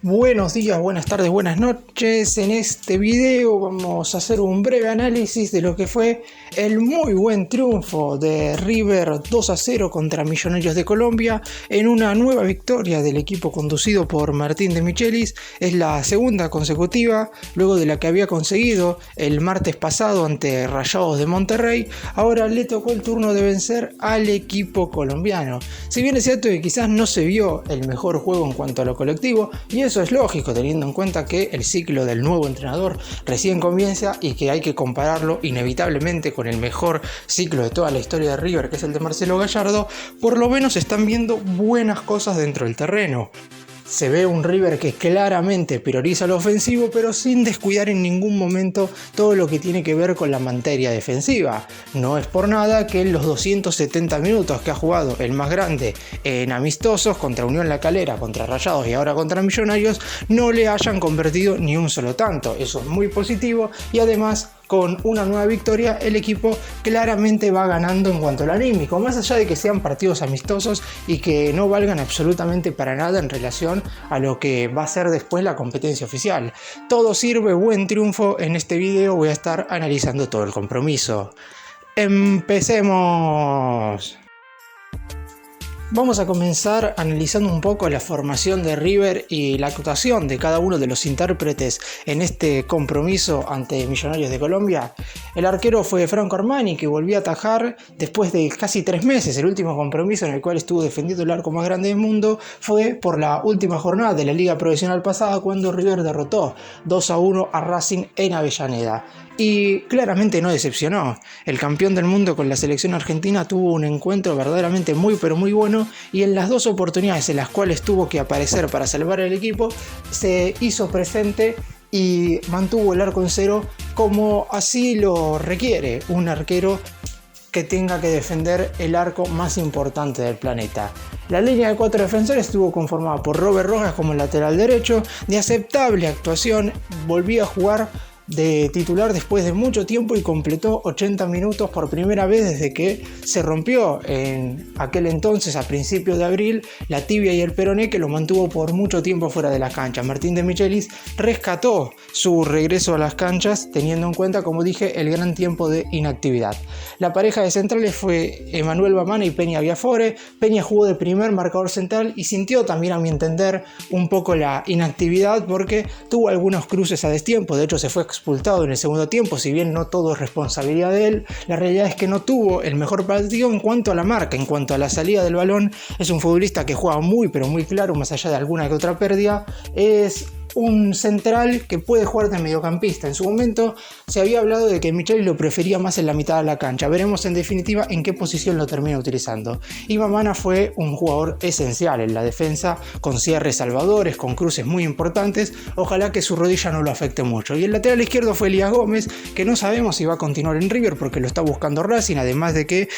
Buenos días, buenas tardes, buenas noches. En este video vamos a hacer un breve análisis de lo que fue el muy buen triunfo de River 2-0 contra Millonarios de Colombia en una nueva victoria del equipo conducido por Martín de Michelis. Es la segunda consecutiva, luego de la que había conseguido el martes pasado ante Rayados de Monterrey. Ahora le tocó el turno de vencer al equipo colombiano. Si bien es cierto que quizás no se vio el mejor juego en cuanto a lo colectivo, y eso es lógico teniendo en cuenta que el ciclo del nuevo entrenador recién comienza y que hay que compararlo inevitablemente con el mejor ciclo de toda la historia de River, que es el de Marcelo Gallardo. Por lo menos están viendo buenas cosas dentro del terreno. Se ve un River que claramente prioriza lo ofensivo, pero sin descuidar en ningún momento todo lo que tiene que ver con la materia defensiva. No es por nada que en los 270 minutos que ha jugado el más grande en amistosos contra Unión La Calera, contra Rayados y ahora contra Millonarios, no le hayan convertido ni un solo tanto. Eso es muy positivo y además, con una nueva victoria, el equipo claramente va ganando en cuanto al anímico, más allá de que sean partidos amistosos y que no valgan absolutamente para nada en relación a lo que va a ser después la competencia oficial. Todo sirve, buen triunfo. En este video voy a estar analizando todo el compromiso. ¡Empecemos! Vamos a comenzar analizando un poco la formación de River y la actuación de cada uno de los intérpretes en este compromiso ante Millonarios de Colombia. El arquero fue Franco Armani, que volvió a atajar después de casi 3 meses. El último compromiso en el cual estuvo defendiendo el arco más grande del mundo fue por la última jornada de la Liga Profesional pasada, cuando River derrotó 2-1 a Racing en Avellaneda. Y claramente no decepcionó. El campeón del mundo con la selección argentina tuvo un encuentro verdaderamente muy pero muy bueno, y en las dos oportunidades en las cuales tuvo que aparecer para salvar al equipo se hizo presente y mantuvo el arco en cero, como así lo requiere un arquero que tenga que defender el arco más importante del planeta. La línea de 4 defensores estuvo conformada por Robert Rojas como lateral derecho, de aceptable actuación. Volvió a jugar de titular después de mucho tiempo y completó 80 minutos por primera vez desde que se rompió en aquel entonces, a principios de abril, la tibia y el peroné, que lo mantuvo por mucho tiempo fuera de las canchas. Martín de Michelis rescató su regreso a las canchas teniendo en cuenta, como dije, el gran tiempo de inactividad. La pareja de centrales fue Emanuel Bamana y Peña Viafore. Peña jugó de primer marcador central y sintió también, a mi entender, un poco la inactividad porque tuvo algunos cruces a destiempo. De hecho, se fue expulsado en el segundo tiempo. Si bien no todo es responsabilidad de él, la realidad es que no tuvo el mejor partido en cuanto a la marca, en cuanto a la salida del balón. Es un futbolista que juega muy pero muy claro, más allá de alguna que otra pérdida. Es un central que puede jugar de mediocampista. En su momento se había hablado de que Michelis lo prefería más en la mitad de la cancha. Veremos en definitiva en qué posición lo termina utilizando. Y Bamana fue un jugador esencial en la defensa, con cierres salvadores, con cruces muy importantes. Ojalá que su rodilla no lo afecte mucho. Y el lateral izquierdo fue Elías Gómez, que no sabemos si va a continuar en River porque lo está buscando Racing, además de que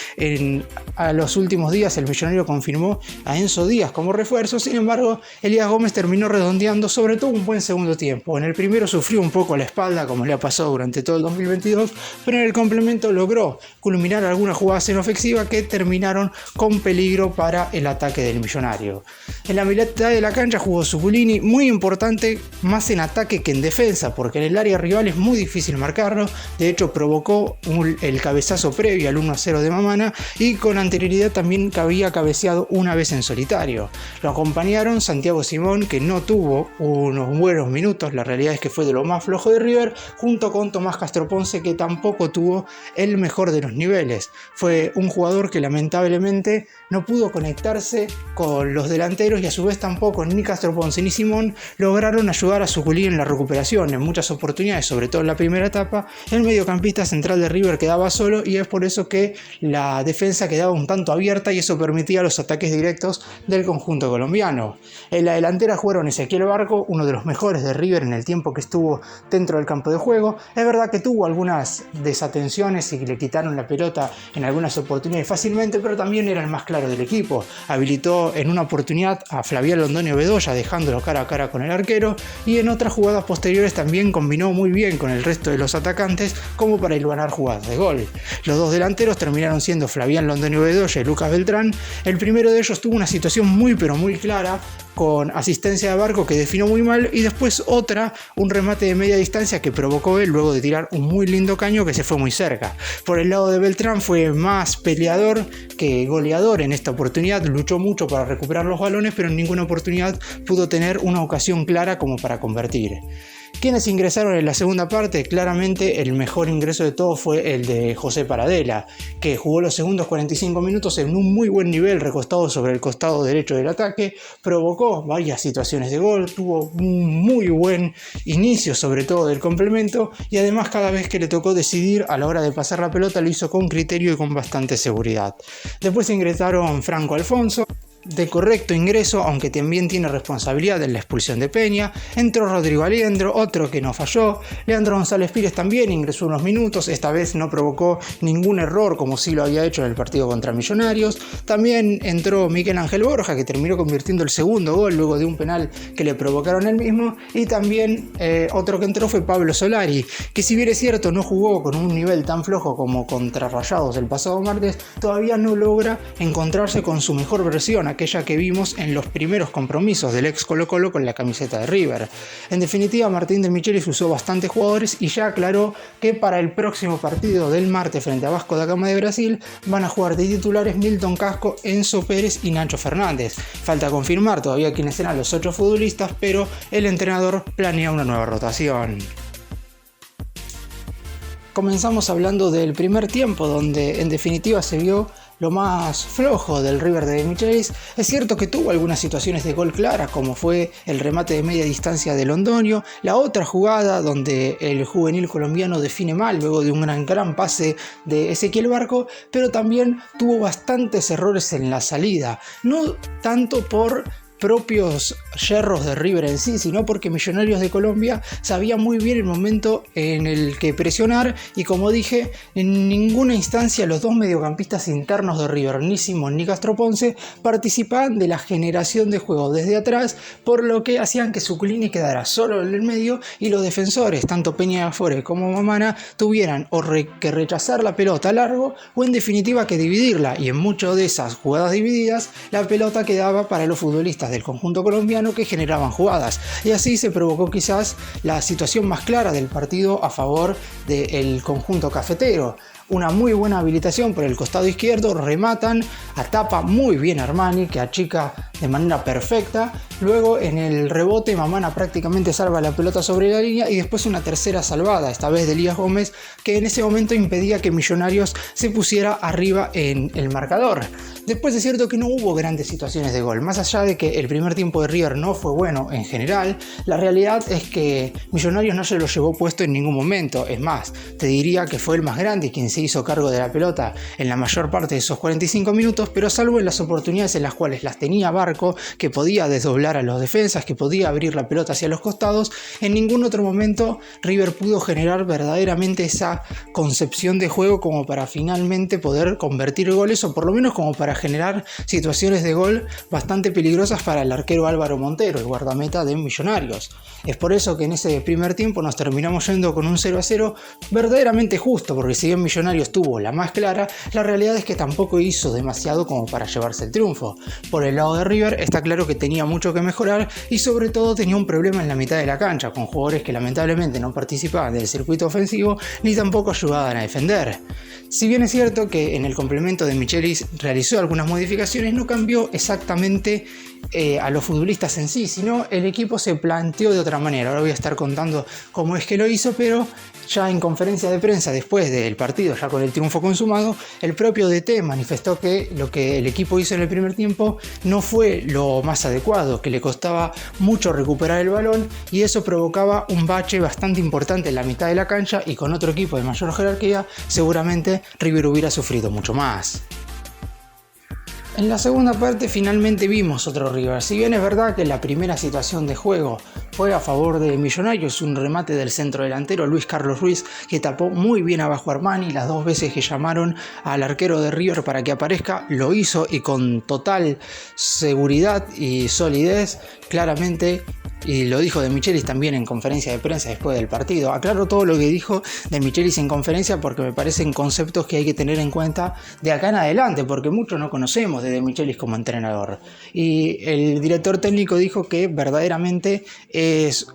a los últimos días el millonario confirmó a Enzo Díaz como refuerzo. Sin embargo, Elías Gómez terminó redondeando sobre todo un buen segundo tiempo. En el primero sufrió un poco la espalda, como le ha pasado durante todo el 2022, pero en el complemento logró culminar algunas jugadas en ofensiva que terminaron con peligro para el ataque del millonario. En la mitad de la cancha jugó Zuculini, muy importante más en ataque que en defensa, porque en el área rival es muy difícil marcarlo. De hecho, provocó el cabezazo previo al 1-0 de Mamana, y con anterioridad también había cabeceado una vez en solitario. Lo acompañaron Santiago Simón, que no tuvo unos buenos minutos, la realidad es que fue de lo más flojo de River, junto con Tomás Castro Ponce, que tampoco tuvo el mejor de los niveles. Fue un jugador que lamentablemente no pudo conectarse con los delanteros, y a su vez tampoco ni Castro Ponce ni Simón lograron ayudar a Zuculini en la recuperación. En muchas oportunidades, sobre todo en la primera etapa, el mediocampista central de River quedaba solo, y es por eso que la defensa quedaba un tanto abierta, y eso permitía los ataques directos del conjunto colombiano. En la delantera jugaron Ezequiel Barco, uno de los mejores de River en el tiempo que estuvo dentro del campo de juego. Es verdad que tuvo algunas desatenciones y le quitaron la pelota en algunas oportunidades fácilmente, pero también era el más claro del equipo. Habilitó en una oportunidad a Flavián Londoño Bedoya, dejándolo cara a cara con el arquero, y en otras jugadas posteriores también combinó muy bien con el resto de los atacantes como para hilvanar jugadas de gol. Los dos delanteros terminaron siendo Flavián Londoño Bedoya y Lucas Beltrán. El primero de ellos tuvo una situación muy pero muy clara con asistencia de Barco que definió muy mal, y después un remate de media distancia que provocó él luego de tirar un muy lindo caño que se fue muy cerca. Por el lado de Beltrán fue más peleador que goleador en esta oportunidad, luchó mucho para recuperar los balones, pero en ninguna oportunidad pudo tener una ocasión clara como para convertir. ¿Quiénes ingresaron en la segunda parte? Claramente el mejor ingreso de todos fue el de José Paradela, que jugó los segundos 45 minutos en un muy buen nivel, recostado sobre el costado derecho del ataque, provocó varias situaciones de gol, tuvo un muy buen inicio sobre todo del complemento, y además cada vez que le tocó decidir a la hora de pasar la pelota lo hizo con criterio y con bastante seguridad. Después ingresaron Franco Alfonso, de correcto ingreso, aunque también tiene responsabilidad en la expulsión de Peña. Entró Rodrigo Aliendro, otro que no falló. Leandro González Pires también ingresó unos minutos, esta vez no provocó ningún error como sí lo había hecho en el partido contra Millonarios. También entró Miguel Ángel Borja, que terminó convirtiendo el segundo gol luego de un penal que le provocaron él mismo. Y también otro que entró fue Pablo Solari, que si bien es cierto no jugó con un nivel tan flojo como contra Rayados el pasado martes, todavía no logra encontrarse con su mejor versión, aquella que vimos en los primeros compromisos del ex Colo-Colo con la camiseta de River. En definitiva, Martín de Michelis usó bastantes jugadores y ya aclaró que para el próximo partido del martes frente a Vasco da Gama de Brasil van a jugar de titulares Milton Casco, Enzo Pérez y Nacho Fernández. Falta confirmar todavía quiénes serán los 8 futbolistas, pero el entrenador planea una nueva rotación. Comenzamos hablando del primer tiempo, donde en definitiva se vio lo más flojo del River de Michelis. Es cierto que tuvo algunas situaciones de gol claras, como fue el remate de media distancia de Londoño, la otra jugada donde el juvenil colombiano define mal luego de un gran pase de Ezequiel Barco, pero también tuvo bastantes errores en la salida, no tanto por propios yerros de River en sí, sino porque Millonarios de Colombia sabía muy bien el momento en el que presionar, y como dije, en ninguna instancia los dos mediocampistas internos de River, ni Simón ni Castro Ponce, participaban de la generación de juego desde atrás, por lo que hacían que Zuculini quedara solo en el medio y los defensores, tanto Peña Afore como Mamana, tuvieran que rechazar la pelota largo o en definitiva que dividirla, y en muchas de esas jugadas divididas la pelota quedaba para los futbolistas del conjunto colombiano que generaban jugadas, y así se provocó quizás la situación más clara del partido a favor del conjunto cafetero. Una muy buena habilitación por el costado izquierdo, rematan, atapa muy bien Armani, que achica de manera perfecta. Luego en el rebote Mamana prácticamente salva la pelota sobre la línea, y después una tercera salvada, esta vez de Elías Gómez, que en ese momento impedía que Millonarios se pusiera arriba en el marcador. Después es cierto que no hubo grandes situaciones de gol, más allá de que el primer tiempo de River no fue bueno en general. La realidad es que Millonarios no se lo llevó puesto en ningún momento, es más, te diría que fue el más grande quien se hizo cargo de la pelota en la mayor parte de esos 45 minutos, pero salvo en las oportunidades en las cuales las tenía Barco, que podía desdoblar a los defensas, que podía abrir la pelota hacia los costados, en ningún otro momento River pudo generar verdaderamente esa concepción de juego como para finalmente poder convertir goles, o por lo menos como para generar situaciones de gol bastante peligrosas para el arquero Álvaro Montero, el guardameta de Millonarios. Es por eso que en ese primer tiempo nos terminamos yendo con un 0-0 verdaderamente justo, porque si bien Millonarios tuvo la más clara, la realidad es que tampoco hizo demasiado como para llevarse el triunfo. Por el lado de River está claro que tenía mucho que mejorar, y sobre todo tenía un problema en la mitad de la cancha, con jugadores que lamentablemente no participaban del circuito ofensivo ni tampoco ayudaban a defender. Si bien es cierto que en el complemento de Michelis realizó algunas modificaciones, no cambió exactamente a los futbolistas en sí, sino el equipo se planteó de otra manera. Ahora voy a estar contando cómo es que lo hizo, pero ya en conferencia de prensa después del partido, ya con el triunfo consumado, el propio DT manifestó que lo que el equipo hizo en el primer tiempo no fue lo más adecuado, que le costaba mucho recuperar el balón, y eso provocaba un bache bastante importante en la mitad de la cancha, y con otro equipo de mayor jerarquía seguramente River hubiera sufrido mucho más. En la segunda parte finalmente vimos otro River. Si bien es verdad que la primera situación de juego fue a favor de Millonarios, un remate del centro delantero Luis Carlos Ruiz, que tapó muy bien abajo a Armani. Las dos veces que llamaron al arquero de River para que aparezca, lo hizo, y con total seguridad y solidez. Claramente y lo dijo De Michelis también en conferencia de prensa después del partido. Aclaro todo lo que dijo De Michelis en conferencia porque me parecen conceptos que hay que tener en cuenta de acá en adelante, porque muchos no conocemos de Michelis como entrenador. Y el director técnico dijo que verdaderamente es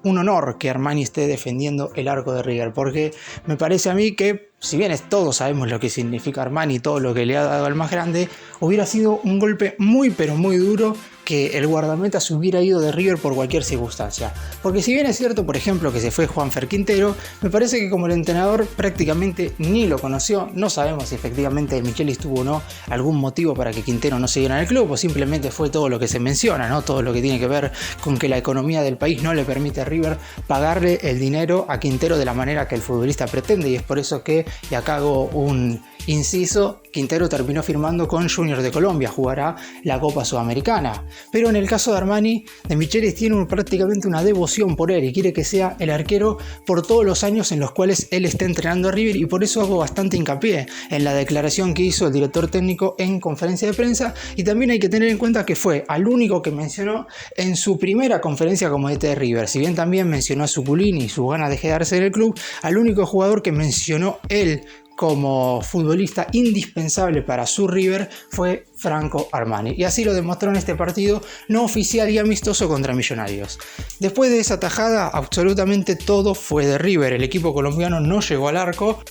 un honor que Armani esté defendiendo el arco de River, porque me parece a mí que, si bien todos sabemos lo que significa Armani y todo lo que le ha dado al más grande, hubiera sido un golpe muy pero muy duro que el guardameta se hubiera ido de River por cualquier circunstancia. Porque si bien es cierto, por ejemplo, que se fue Juanfer Quintero, me parece que como el entrenador prácticamente ni lo conoció, no sabemos si efectivamente Michelis tuvo o no algún motivo para que Quintero no siguiera en el club, o simplemente fue todo lo que se menciona, ¿no? Todo lo que tiene que ver con que la economía del país no le permite a River pagarle el dinero a Quintero de la manera que el futbolista pretende, y es por eso que, y acá hago un inciso, Quintero terminó firmando con Junior de Colombia, jugará la Copa Sudamericana. Pero en el caso de Armani, De Michelis tiene prácticamente una devoción por él y quiere que sea el arquero por todos los años en los cuales él está entrenando a River, y por eso hago bastante hincapié en la declaración que hizo el director técnico en conferencia de prensa. Y también hay que tener en cuenta que fue al único que mencionó en su primera conferencia como DT de River. Si bien también mencionó a Zuculini y sus ganas de quedarse en el club, al único jugador que mencionó él como futbolista indispensable para su River fue Franco Armani, y así lo demostró en este partido no oficial y amistoso contra Millonarios. Después de esa tajada, absolutamente todo fue de River. El equipo colombiano no llegó al arco,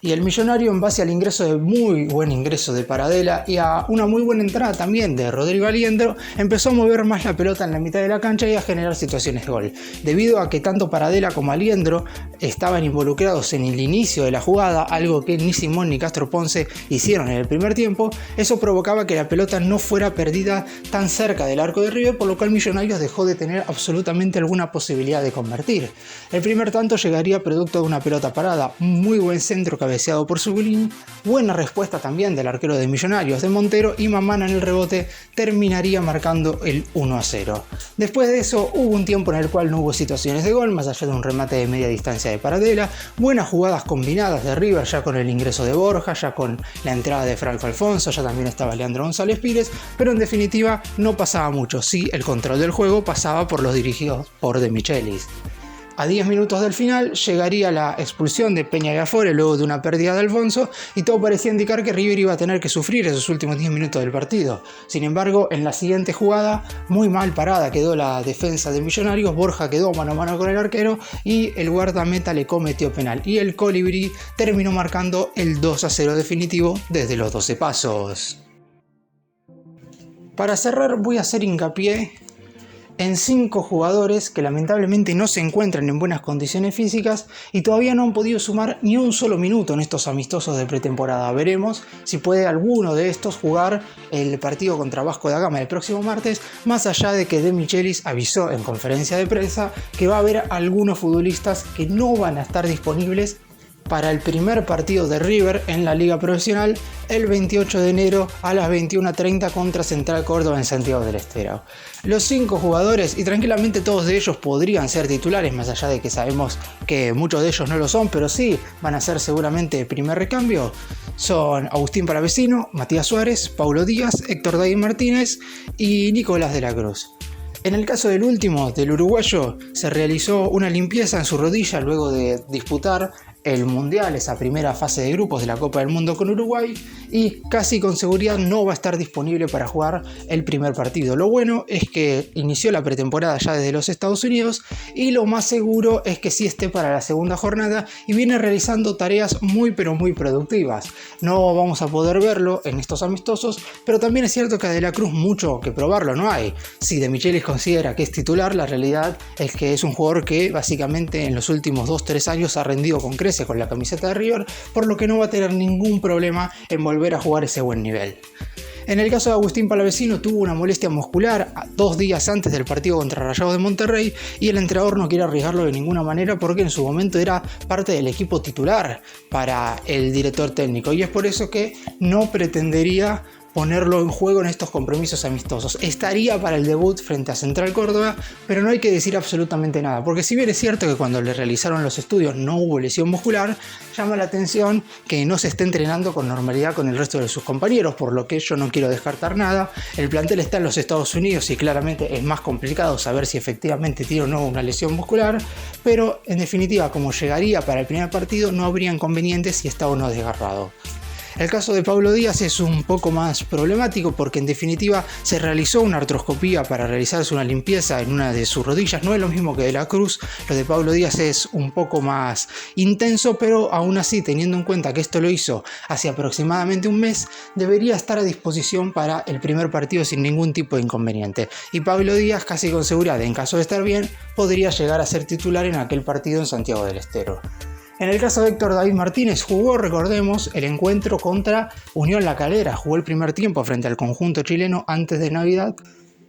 y el Millonario, en base al ingreso de muy buen ingreso de Paradela y a una muy buena entrada también de Rodrigo Aliendro, empezó a mover más la pelota en la mitad de la cancha y a generar situaciones de gol. Debido a que tanto Paradela como Aliendro estaban involucrados en el inicio de la jugada, algo que ni Simón ni Castro Ponce hicieron en el primer tiempo, eso provocaba que la pelota no fuera perdida tan cerca del arco de River, por lo cual Millonarios dejó de tener absolutamente alguna posibilidad de convertir. El primer tanto llegaría producto de una pelota parada, un muy buen centro cabeceado por Zuculini, buena respuesta también del arquero de Millonarios de Montero, y Mamana en el rebote terminaría marcando el 1-0. Después de eso hubo un tiempo en el cual no hubo situaciones de gol, más allá de un remate de media distancia de Paradela, buenas jugadas combinadas de River ya con el ingreso de Borja, ya con la entrada de Franco Alfonso, ya también estaba Leandro González Pires, pero en definitiva no pasaba mucho. Sí, el control del juego pasaba por los dirigidos por De Michelis. A 10 minutos del final llegaría la expulsión de Peña y Afore luego de una pérdida de Alfonso, y todo parecía indicar que River iba a tener que sufrir esos últimos 10 minutos del partido. Sin embargo, en la siguiente jugada, muy mal parada quedó la defensa de Millonarios, Borja quedó mano a mano con el arquero y el guardameta le cometió penal, y el Colibrí terminó marcando el 2-0 definitivo desde los 12 pasos. Para cerrar, voy a hacer hincapié en 5 jugadores que lamentablemente no se encuentran en buenas condiciones físicas y todavía no han podido sumar ni un solo minuto en estos amistosos de pretemporada. Veremos si puede alguno de estos jugar el partido contra Vasco da Gama el próximo martes, más allá de que De Michelis avisó en conferencia de prensa que va a haber algunos futbolistas que no van a estar disponibles para el primer partido de River en la Liga Profesional el 28 de enero a las 21:30 contra Central Córdoba en Santiago del Estero. Los 5 jugadores, y tranquilamente todos de ellos podrían ser titulares, más allá de que sabemos que muchos de ellos no lo son, pero sí van a ser seguramente el primer recambio, son Agustín Palavecino, Matías Suárez, Paulo Díaz, Héctor David Martínez y Nicolás de la Cruz. En el caso del último, del uruguayo, se realizó una limpieza en su rodilla luego de disputar el Mundial, esa primera fase de grupos de la Copa del Mundo con Uruguay, y casi con seguridad no va a estar disponible para jugar el primer partido. Lo bueno es que inició la pretemporada ya desde los Estados Unidos, y lo más seguro es que sí esté para la segunda jornada y viene realizando tareas muy pero muy productivas. No vamos a poder verlo en estos amistosos, pero también es cierto que a De la Cruz mucho que probarlo no hay. Si De Michelis considera que es titular, la realidad es que es un jugador que básicamente en los últimos 2-3 años ha rendido con creces con la camiseta de River, por lo que no va a tener ningún problema en volver a jugar ese buen nivel. En el caso de Agustín Palavecino, tuvo una molestia muscular 2 días antes del partido contra Rayados de Monterrey, y el entrenador no quiere arriesgarlo de ninguna manera porque en su momento era parte del equipo titular para el director técnico, y es por eso que no pretendería ponerlo en juego en estos compromisos amistosos. Estaría para el debut frente a Central Córdoba, pero no hay que decir absolutamente nada, porque si bien es cierto que cuando le realizaron los estudios no hubo lesión muscular, llama la atención que no se esté entrenando con normalidad con el resto de sus compañeros, por lo que yo no quiero descartar nada. El plantel está en los Estados Unidos y claramente es más complicado saber si efectivamente tiene o no una lesión muscular, pero en definitiva, como llegaría para el primer partido, no habría inconvenientes si está o no desgarrado. El caso de Pablo Díaz es un poco más problemático porque en definitiva se realizó una artroscopía para realizarse una limpieza en una de sus rodillas. No es lo mismo que de la Cruz, lo de Pablo Díaz es un poco más intenso, pero aún así, teniendo en cuenta que esto lo hizo hace aproximadamente un mes, debería estar a disposición para el primer partido sin ningún tipo de inconveniente. Y Pablo Díaz, casi con seguridad, en caso de estar bien, podría llegar a ser titular en aquel partido en Santiago del Estero. En el caso de Héctor David Martínez, jugó, recordemos, el encuentro contra Unión La Calera. Jugó el primer tiempo frente al conjunto chileno antes de Navidad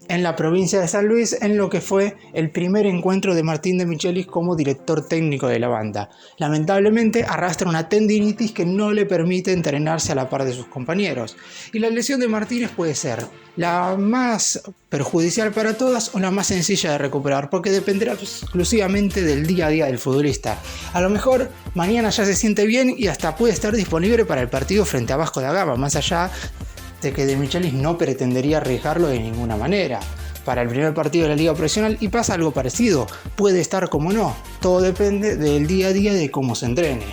en la provincia de San Luis, en lo que fue el primer encuentro de Martín de Michelis como director técnico de la banda. Lamentablemente arrastra una tendinitis que no le permite entrenarse a la par de sus compañeros. Y la lesión de Martínez puede ser la más perjudicial para todas o la más sencilla de recuperar, porque dependerá exclusivamente del día a día del futbolista. A lo mejor mañana ya se siente bien y hasta puede estar disponible para el partido frente a Vasco da Gama, más allá de que De Michelis no pretendería arriesgarlo de ninguna manera para el primer partido de la Liga Profesional, y pasa algo parecido, puede estar como no, todo depende del día a día de cómo se entrene.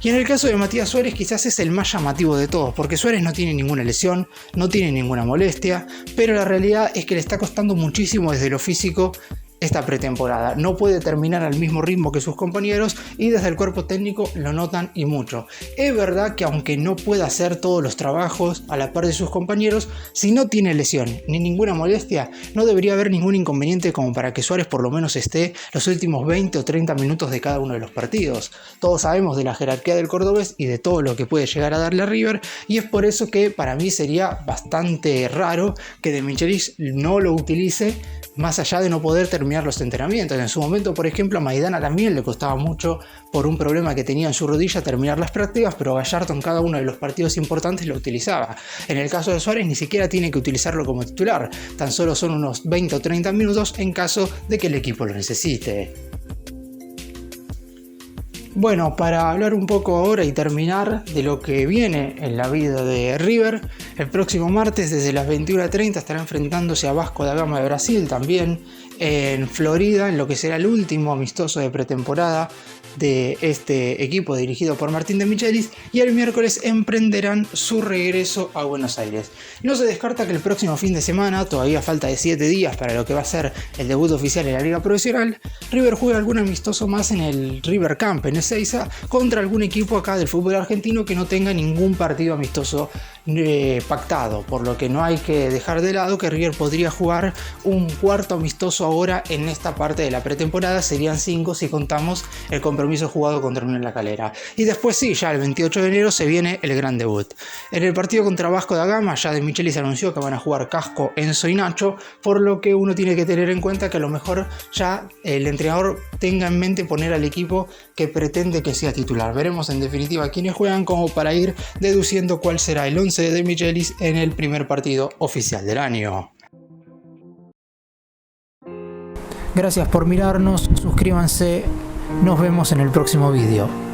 Y en el caso de Matías Suárez quizás es el más llamativo de todos, porque Suárez no tiene ninguna lesión, no tiene ninguna molestia, pero la realidad es que le está costando muchísimo desde lo físico esta pretemporada. No puede terminar al mismo ritmo que sus compañeros y desde el cuerpo técnico lo notan y mucho. Es verdad que aunque no pueda hacer todos los trabajos a la par de sus compañeros, si no tiene lesión ni ninguna molestia, no debería haber ningún inconveniente como para que Suárez por lo menos esté los últimos 20 o 30 minutos de cada uno de los partidos. Todos sabemos de la jerarquía del cordobés y de todo lo que puede llegar a darle a River, y es por eso que para mí sería bastante raro que De Michelis no lo utilice, más allá de no poder terminar los entrenamientos. En su momento, por ejemplo, a Maidana también le costaba mucho por un problema que tenía en su rodilla terminar las prácticas, pero Gallardo en cada uno de los partidos importantes lo utilizaba. En el caso de Suárez ni siquiera tiene que utilizarlo como titular, tan solo son unos 20 o 30 minutos en caso de que el equipo lo necesite. Bueno, para hablar un poco ahora y terminar de lo que viene en la vida de River, el próximo martes desde las 21:30 estará enfrentándose a Vasco da Gama de Brasil, también en Florida, en lo que será el último amistoso de pretemporada de este equipo dirigido por Martín de Michelis, y el miércoles emprenderán su regreso a Buenos Aires. No se descarta que el próximo fin de semana, todavía falta de 7 días para lo que va a ser el debut oficial en la Liga Profesional, River juegue algún amistoso más en el River Camp en Ezeiza contra algún equipo acá del fútbol argentino que no tenga ningún partido amistoso pactado, por lo que no hay que dejar de lado que River podría jugar un cuarto amistoso ahora en esta parte de la pretemporada. Serían 5 si contamos el compromiso jugado contra Unión La Calera, y después sí, ya el 28 de enero se viene el gran debut. En el partido contra Vasco da Gama ya De Michelis anunció que van a jugar Casco, Enzo y Nacho, por lo que uno tiene que tener en cuenta que a lo mejor ya el entrenador tenga en mente poner al equipo que pretende que sea titular. Veremos en definitiva quiénes juegan como para ir deduciendo cuál será el 11 de Michelis en el primer partido oficial del año. Gracias por mirarnos, suscríbanse, nos vemos en el próximo vídeo.